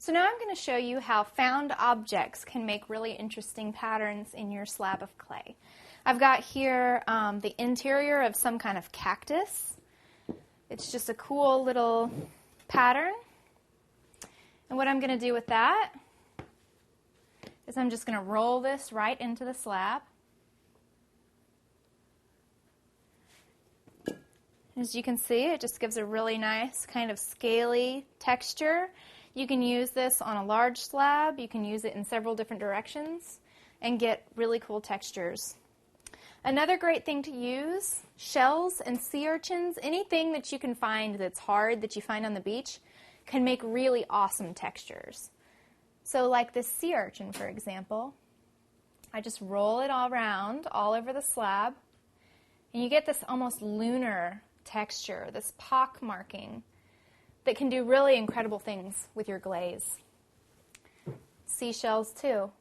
So now I'm going to show you how found objects can make really interesting patterns in your slab of clay. I've got here the interior of some kind of cactus. It's just a cool little pattern. And what I'm going to do with that is I'm just going to roll this right into the slab. As you can see, it just gives a really nice kind of scaly texture. You can use this on a large slab. You can use it in several different directions and get really cool textures. Another great thing to use, shells and sea urchins, anything that you can find that's hard that you find on the beach can make really awesome textures. So like this sea urchin, for example, I just roll it all around all over the slab and you get this almost lunar texture, this pock marking that can do really incredible things with your glaze. Seashells too.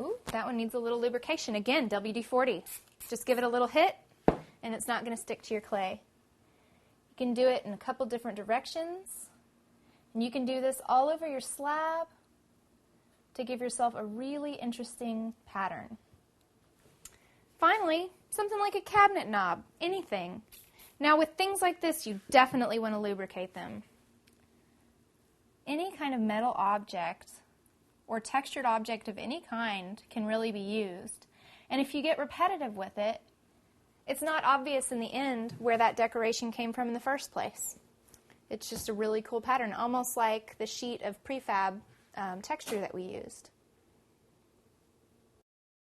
Ooh, that one needs a little lubrication. Again, WD-40. Just give it a little hit and it's not going to stick to your clay. You can do it in a couple different directions. And you can do this all over your slab to give yourself a really interesting pattern. Finally, something like a cabinet knob, anything. Now with things like this, you definitely want to lubricate them. Any kind of metal object or textured object of any kind can really be used. And if you get repetitive with it, it's not obvious in the end where that decoration came from in the first place. It's just a really cool pattern, almost like the sheet of prefab texture that we used.